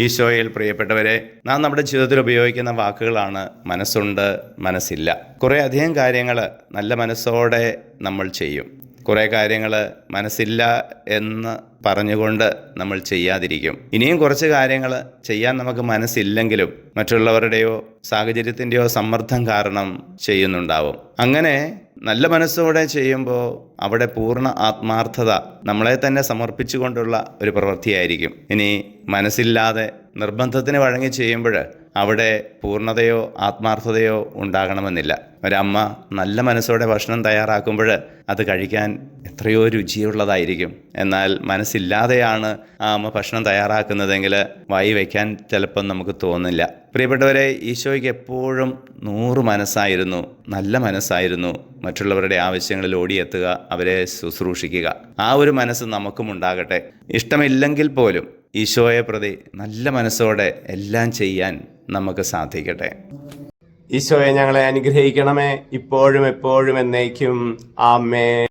ഈശോയിൽ പ്രിയപ്പെട്ടവരെ, നാം നമ്മുടെ ജീവിതത്തിൽ ഉപയോഗിക്കുന്ന വാക്കുകളാണ് മനസ്സുണ്ട്, മനസ്സില്ല. കുറേ അധികം കാര്യങ്ങൾ നല്ല മനസ്സോടെ നമ്മൾ ചെയ്യും. കുറേ കാര്യങ്ങൾ മനസ്സില്ല എന്ന് പറഞ്ഞുകൊണ്ട് നമ്മൾ ചെയ്യാതിരിക്കും. ഇനിയും കുറച്ച് കാര്യങ്ങൾ ചെയ്യാൻ നമുക്ക് മനസ്സില്ലെങ്കിലും മറ്റുള്ളവരുടെയോ സാഹചര്യത്തിൻ്റെയോ സമ്മർദ്ദം കാരണം ചെയ്യുന്നുണ്ടാവും. അങ്ങനെ നല്ല മനസ്സോടെ ചെയ്യുമ്പോൾ അവിടെ പൂർണ്ണ ആത്മാർത്ഥത, നമ്മളെ തന്നെ സമർപ്പിച്ചുകൊണ്ടുള്ള ഒരു പ്രവൃത്തിയായിരിക്കും. ഇനി മനസ്സില്ലാതെ നിർബന്ധത്തിന് വഴങ്ങി ചെയ്യുമ്പോൾ അവിടെ പൂർണ്ണതയോ ആത്മാർത്ഥതയോ ഉണ്ടാകണമെന്നില്ല. ഒരമ്മ നല്ല മനസ്സോടെ ഭക്ഷണം തയ്യാറാക്കുമ്പോൾ അത് കഴിക്കാൻ എത്രയോ രുചിയുള്ളതായിരിക്കും. എന്നാൽ മനസ്സില്ലാതെയാണ് ആ അമ്മ ഭക്ഷണം തയ്യാറാക്കുന്നതെങ്കിൽ വായി വയ്ക്കാൻ ചിലപ്പം നമുക്ക് തോന്നില്ല. പ്രിയപ്പെട്ടവരെ, ഈശോയ്ക്ക് എപ്പോഴും 100 മനസ്സായിരുന്നു, നല്ല മനസ്സായിരുന്നു. മറ്റുള്ളവരുടെ ആവശ്യങ്ങളിൽ ഓടിയെത്തുക, അവരെ ശുശ്രൂഷിക്കുക. ആ ഒരു മനസ്സ് നമുക്കും ഉണ്ടാകട്ടെ. ഇഷ്ടമില്ലെങ്കിൽ പോലും ഈശോയെ പ്രതി നല്ല മനസ്സോടെ എല്ലാം ചെയ്യാൻ നമുക്ക് സാധിക്കട്ടെ. ഈശോയെ ഞങ്ങളെ അനുഗ്രഹിക്കണമേ, ഇപ്പോഴും എപ്പോഴും എന്നേക്കും. ആമേൻ.